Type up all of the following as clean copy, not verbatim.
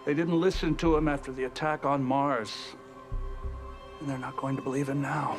They didn't listen to him after the attack on Mars. And they're not going to believe him now.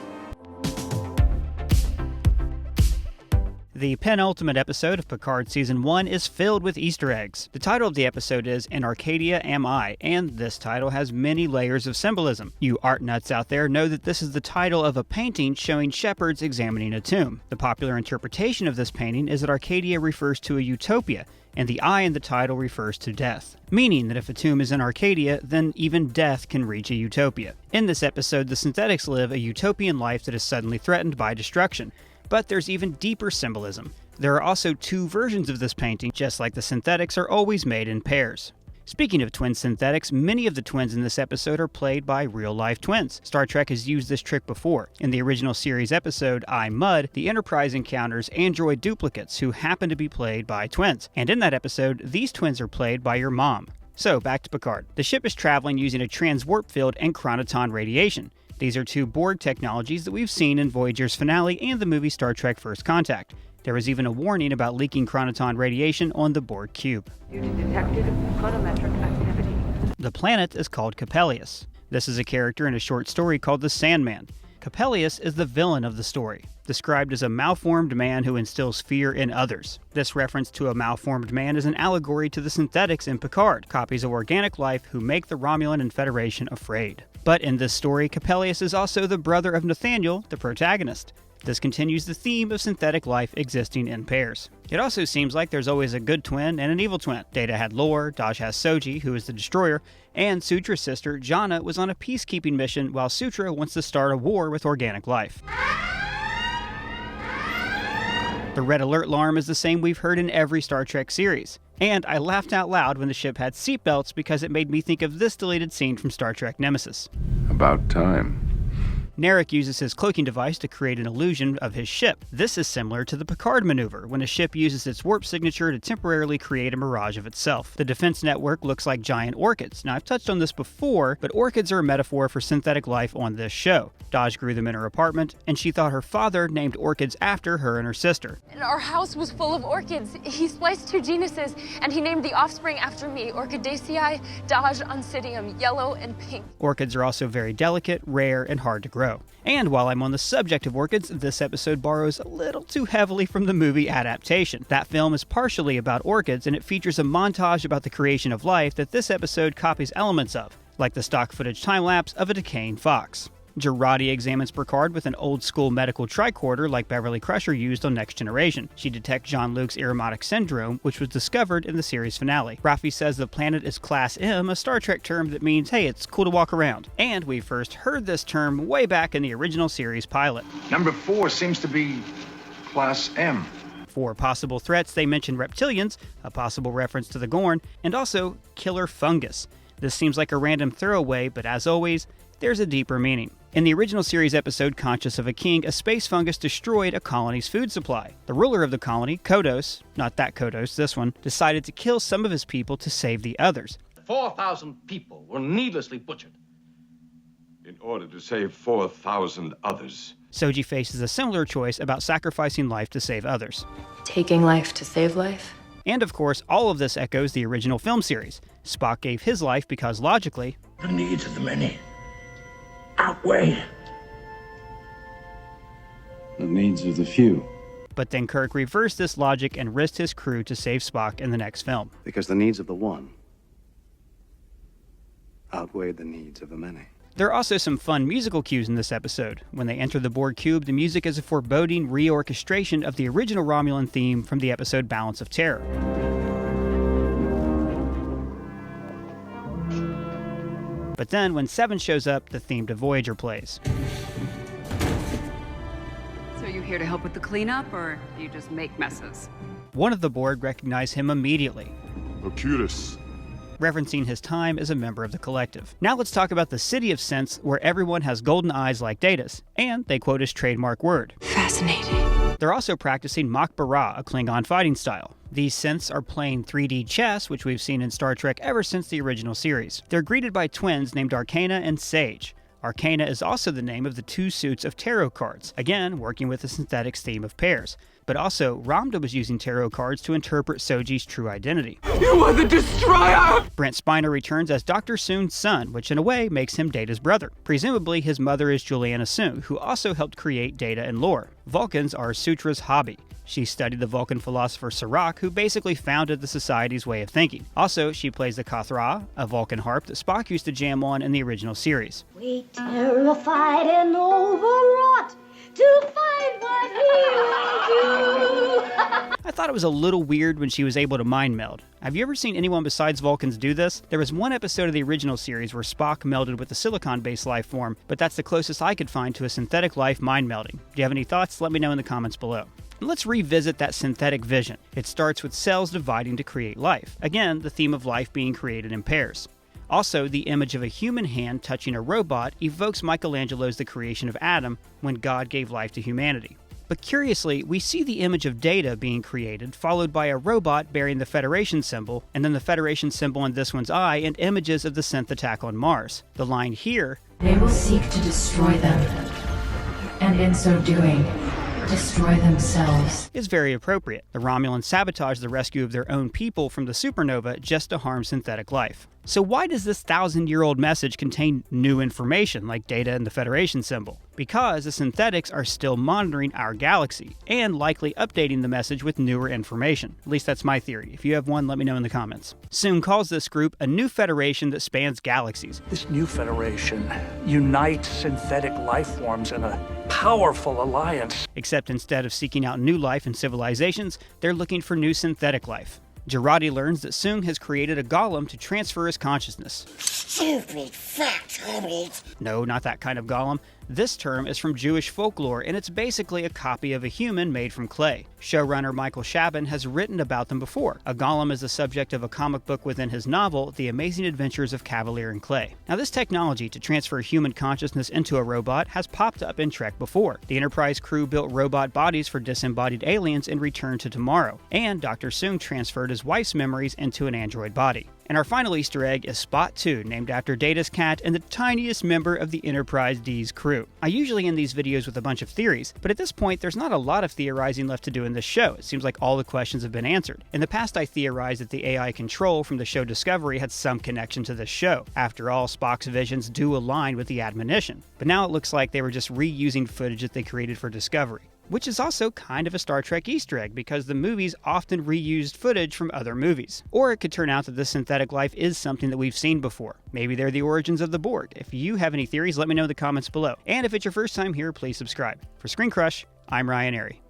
The penultimate episode of Picard Season 1 is filled with Easter eggs. The title of the episode is In Arcadia Am I, and this title has many layers of symbolism. You art nuts out there know that this is the title of a painting showing shepherds examining a tomb. The popular interpretation of this painting is that Arcadia refers to a utopia, and the I in the title refers to death, meaning that if a tomb is in Arcadia, then even death can reach a utopia. In this episode, the synthetics live a utopian life that is suddenly threatened by destruction. But there's even deeper symbolism. There are also two versions of this painting, just like the synthetics are always made in pairs. Speaking of twin synthetics, many of the twins in this episode are played by real-life twins. Star Trek has used this trick before. In the original series episode, I, Mud, the Enterprise encounters android duplicates who happen to be played by twins. And in that episode, these twins are played by your mom. So, back to Picard. The ship is traveling using a transwarp field and chronoton radiation. These are two Borg technologies that we've seen in Voyager's finale and the movie Star Trek First Contact. There was even a warning about leaking chronoton radiation on the Borg cube. You detected photometric activity. The planet is called Coppelius. This is a character in a short story called The Sandman. Coppelius is the villain of the story, described as a malformed man who instills fear in others. This reference to a malformed man is an allegory to the synthetics in Picard, copies of organic life who make the Romulan and Federation afraid. But in this story, Coppelius is also the brother of Nathaniel, the protagonist. This continues the theme of synthetic life existing in pairs. It also seems like there's always a good twin and an evil twin. Data had Lore, Daj has Soji, who is the destroyer, and Sutra's sister, Jana, was on a peacekeeping mission while Sutra wants to start a war with organic life. The red alert alarm is the same we've heard in every Star Trek series. And I laughed out loud when the ship had seatbelts because it made me think of this deleted scene from Star Trek Nemesis. About time. Narek uses his cloaking device to create an illusion of his ship. This is similar to the Picard maneuver, when a ship uses its warp signature to temporarily create a mirage of itself. The defense network looks like giant orchids. Now, I've touched on this before, but orchids are a metaphor for synthetic life on this show. Daj grew them in her apartment, and she thought her father named orchids after her and her sister. And our house was full of orchids. He spliced two genuses, and he named the offspring after me, Orchidaceae, Daj, Oncidium, yellow and pink. Orchids are also very delicate, rare, and hard to grow. And while I'm on the subject of orchids, this episode borrows a little too heavily from the movie adaptation. That film is partially about orchids, and it features a montage about the creation of life that this episode copies elements of, like the stock footage time-lapse of a decaying fox. Girardi examines Picard with an old-school medical tricorder like Beverly Crusher used on Next Generation. She detects Jean-Luc's Ironic syndrome, which was discovered in the series finale. Raffi says the planet is Class M, a Star Trek term that means, hey, it's cool to walk around. And we first heard this term way back in the original series pilot. Number 4 seems to be Class M. For possible threats, they mention reptilians, a possible reference to the Gorn, and also killer fungus. This seems like a random throwaway, but as always, there's a deeper meaning. In the original series episode Conscious of a King, a space fungus destroyed a colony's food supply. The ruler of the colony, Kodos, not that Kodos, this one, decided to kill some of his people to save the others. 4,000 people were needlessly butchered. In order to save 4,000 others. Soji faces a similar choice about sacrificing life to save others. Taking life to save life? And of course, all of this echoes the original film series. Spock gave his life because logically, The needs of the many outweigh the needs of the few. But then Kirk reversed this logic and risked his crew to save Spock in the next film. Because the needs of the one outweigh the needs of the many. There are also some fun musical cues in this episode. When they enter the Borg cube, the music is a foreboding reorchestration of the original Romulan theme from the episode Balance of Terror. But then, when Seven shows up, the theme to Voyager plays. So are you here to help with the cleanup, or do you just make messes? One of the Borg recognized him immediately, Locutus. referencing his time as a member of the collective. Now let's talk about the city of synths, where everyone has golden eyes like Data's, and they quote his trademark word. Fascinating. They're also practicing Mach Bara, a Klingon fighting style. These synths are playing 3D chess, which we've seen in Star Trek ever since the original series. They're greeted by twins named Arcana and Sage. Arcana is also the name of the 2 suits of tarot cards, again working with the synthetics theme of pairs. But also, Ramda was using tarot cards to interpret Soji's true identity. You are the destroyer! Brent Spiner returns as Dr. Soong's son, which in a way makes him Data's brother. Presumably, his mother is Juliana Soong, who also helped create Data and lore. Vulcans are Sutra's hobby. She studied the Vulcan philosopher Sirach, who basically founded the Society's way of thinking. Also, she plays the Kathra, a Vulcan harp that Spock used to jam on in the original series. We terrified and overwrought to find what he will do. I thought it was a little weird when she was able to mind meld. Have you ever seen anyone besides Vulcans do this? There was one episode of the original series where Spock melded with a silicon-based life form, but that's the closest I could find to a synthetic life mind melding. Do you have any thoughts? Let me know in the comments below. Let's revisit that synthetic vision. It starts with cells dividing to create life. Again, the theme of life being created in pairs. Also, the image of a human hand touching a robot evokes Michelangelo's The Creation of Adam when God gave life to humanity. But curiously, we see the image of Data being created, followed by a robot bearing the Federation symbol, and then the Federation symbol in this one's eye, and images of the synth attack on Mars. The line here, They will seek to destroy them, and in so doing, destroy themselves, is very appropriate. The Romulans sabotage the rescue of their own people from the supernova just to harm synthetic life. So why does this 1,000-year-old message contain new information like Data and the Federation symbol? Because the synthetics are still monitoring our galaxy, and likely updating the message with newer information. At least that's my theory. If you have one, let me know in the comments. Soong calls this group a new federation that spans galaxies. This new federation unites synthetic life forms in a powerful alliance. Except instead of seeking out new life and civilizations, they're looking for new synthetic life. Girardi learns that Soong has created a golem to transfer his consciousness. Stupid fat hobbit. No, not that kind of golem. This term is from Jewish folklore, and it's basically a copy of a human made from clay. Showrunner Michael Chabon has written about them before. A golem is the subject of a comic book within his novel, The Amazing Adventures of Cavalier and Clay. Now, this technology to transfer human consciousness into a robot has popped up in Trek before. The Enterprise crew built robot bodies for disembodied aliens in Return to Tomorrow, and Dr. Soong transferred his wife's memories into an android body. And our final Easter egg is Spot 2, named after Data's cat and the tiniest member of the Enterprise D's crew. I usually end these videos with a bunch of theories, but at this point there's not a lot of theorizing left to do in this show. It seems like all the questions have been answered. In the past I theorized that the AI control from the show Discovery had some connection to this show. After all, Spock's visions do align with the admonition. But now it looks like they were just reusing footage that they created for Discovery. Which is also kind of a Star Trek Easter egg because the movies often reused footage from other movies. Or it could turn out that this synthetic life is something that we've seen before. Maybe they're the origins of the Borg. If you have any theories, let me know in the comments below. And if it's your first time here, please subscribe. For Screen Crush, I'm Ryan Airy.